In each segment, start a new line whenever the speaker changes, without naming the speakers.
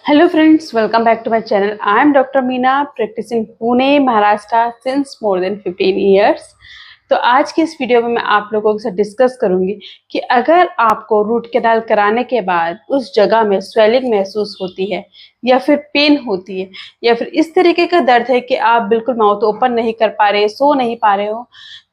Hello friends, welcome back to my channel. I am Dr. Meena, practicing Pune, Maharashtra since more than 15 years. तो आज की इस video में मैं आप लोगों के साथ डिस्कस करूंगी कि अगर आपको रूट कैनाल कराने के बाद उस जगह में स्वेलिंग महसूस होती है या फिर पेन होती है या फिर इस तरीके का दर्द है कि आप बिल्कुल माउथ ओपन नहीं कर पा रहे, सो नहीं पा रहे हो,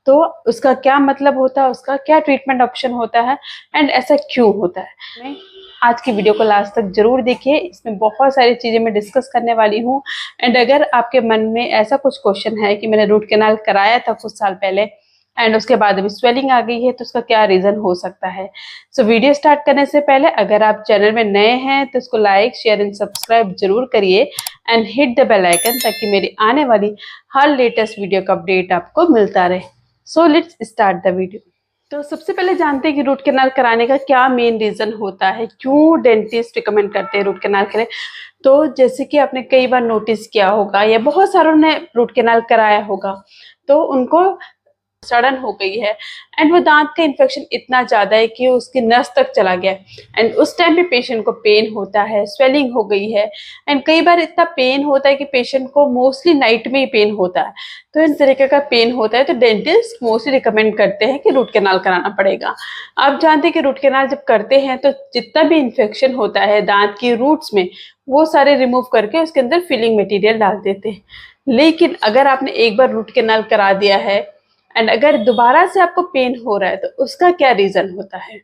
तो उसका क्या मतलब होता है, उसका क्या ट्रीटमेंट ऑप्शन होता है एंड ऐसा क्यों होता है। आज की वीडियो को लास्ट तक जरूर देखिए, इसमें बहुत सारी चीज़ें मैं डिस्कस करने वाली हूँ। एंड अगर आपके मन में ऐसा कुछ क्वेश्चन है कि मैंने रूट कैनाल कराया था कुछ साल पहले एंड उसके बाद अभी स्वेलिंग आ गई है, तो उसका क्या रीज़न हो सकता है। सो वीडियो स्टार्ट करने से पहले अगर आप चैनल में नए हैं तो इसको लाइक शेयर एंड सब्सक्राइब जरूर करिए and hit the bell icon ताकि मेरी आने वाली हर लेटेस्ट वीडियो का अपडेट आपको मिलता रहे। So let's start the video. तो सबसे पहले जानते हैं कि रूट कैनाल कराने का क्या मेन रीज़न होता है, क्यों डेंटिस्ट रिकमेंड करते हैं रूट कैनाल के लिए। तो जैसे कि आपने कई बार नोटिस किया होगा या बहुत सारों ने रूट कैनाल कराया होगा, तो उनको सड़न हो गई है एंड वो दांत का इन्फेक्शन इतना ज़्यादा है कि उसकी नस तक चला गया एंड उस टाइम पे पेशेंट को पेन होता है, स्वेलिंग हो गई है एंड कई बार इतना पेन होता है कि पेशेंट को मोस्टली नाइट में ही पेन होता है। तो इन तरीके का पेन होता है तो डेंटिस्ट मोस्टली रिकमेंड करते हैं कि रूट कैनाल कराना पड़ेगा। आप जानते हैं कि रूट कैनाल जब करते हैं तो जितना भी इन्फेक्शन होता है दांत की रूट्स में वो सारे रिमूव करके उसके अंदर फिलिंग मटीरियल डाल देते हैं। लेकिन अगर आपने एक बार रूट कैनाल करा दिया है एंड अगर दोबारा से आपको पेन हो रहा है तो उसका क्या रीज़न होता है।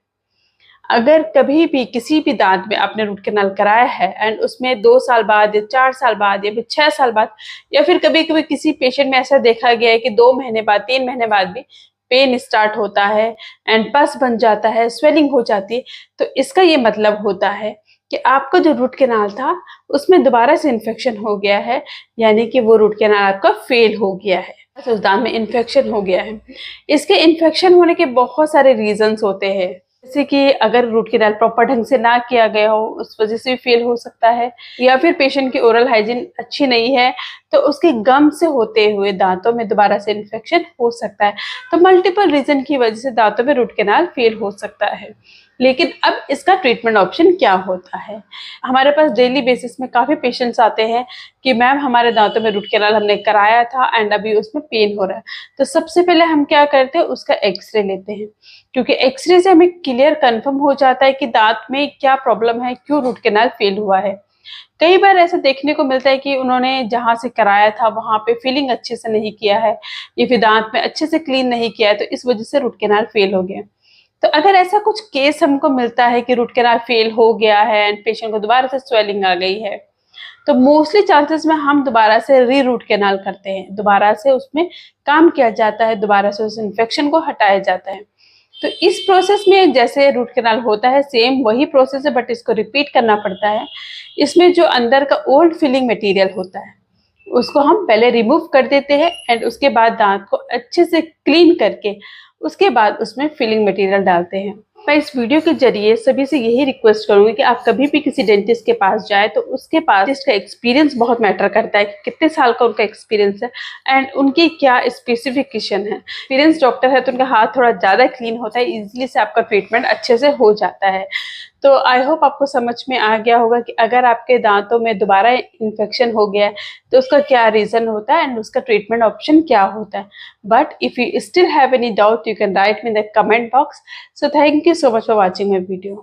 अगर कभी भी किसी भी दांत में आपने रूट कैनाल कराया है एंड उसमें 2 साल बाद या 4 साल बाद या फिर 6 साल बाद या फिर कभी कभी किसी पेशेंट में ऐसा देखा गया है कि 2 महीने बाद 3 महीने बाद भी पेन स्टार्ट होता है एंड पस बन जाता है, स्वेलिंग हो जाती है, तो इसका ये मतलब होता है कि आपका जो रूट कैनाल था उसमें दोबारा से इन्फेक्शन हो गया है, यानी कि वो रूट कैनाल आपका फेल हो गया है, उस दांत में इन्फेक्शन हो गया है। इसके इन्फेक्शन होने के बहुत सारे रीजंस होते हैं, जैसे कि अगर रूट कैनाल प्रॉपर ढंग से ना किया गया हो उस वजह से भी फेल हो सकता है, या फिर पेशेंट की ओरल हाइजीन अच्छी नहीं है तो उसके गम से होते हुए दांतों में दोबारा से इन्फेक्शन हो सकता है। तो मल्टीपल रीजन की वजह से दांतों में रूट कैनाल फेल हो सकता है। लेकिन अब इसका ट्रीटमेंट ऑप्शन क्या होता है। हमारे पास डेली बेसिस में काफ़ी पेशेंट्स आते हैं कि मैम हमारे दांतों में रूट कैनाल हमने कराया था एंड अभी उसमें पेन हो रहा है। तो सबसे पहले हम क्या करते हैं, उसका एक्सरे लेते हैं, क्योंकि एक्सरे से हमें क्लियर कंफर्म हो जाता है कि दांत में क्या प्रॉब्लम है, क्यों रूट कैनाल फेल हुआ है। कई बार ऐसा देखने को मिलता है कि उन्होंने जहाँ से कराया था वहाँ पे फिलिंग अच्छे से नहीं किया है या फिर दांत में अच्छे से क्लीन नहीं किया है, तो इस वजह से रूट कैनाल फेल हो गया। तो अगर ऐसा कुछ केस हमको मिलता है कि रूट कैनाल फेल हो गया है एंड पेशेंट को दोबारा से स्वेलिंग आ गई है, तो मोस्टली चांसेस में हम दोबारा से री रूट कैनाल करते हैं, दोबारा से उसमें काम किया जाता है, दोबारा से उस इन्फेक्शन को हटाया जाता है। तो इस प्रोसेस में जैसे रूट कैनाल होता है सेम वही प्रोसेस है, बट इसको रिपीट करना पड़ता है। इसमें जो अंदर का ओल्ड फिलिंग मटेरियल होता है उसको हम पहले रिमूव कर देते हैं एंड उसके बाद दांत को अच्छे से क्लीन करके उसके बाद उसमें फिलिंग मटेरियल डालते हैं। मैं इस वीडियो के जरिए सभी से यही रिक्वेस्ट करूंगी कि आप कभी भी किसी डेंटिस्ट के पास जाए तो उसके पास डेंटिस्ट का एक्सपीरियंस बहुत मैटर करता है कि कितने साल का उनका एक्सपीरियंस है एंड उनकी क्या स्पेसिफिकेशन है। एक्सपीरियंस डॉक्टर है तो उनका हाथ थोड़ा ज़्यादा क्लीन होता है, इजीली से आपका ट्रीटमेंट अच्छे से हो जाता है। तो आई होप आपको समझ में आ गया होगा कि अगर आपके दांतों में दोबारा इन्फेक्शन हो गया है तो उसका क्या रीज़न होता है एंड उसका ट्रीटमेंट ऑप्शन क्या होता है। But if you still have any doubt you can write me in the comment box. So thank you so much for watching my video.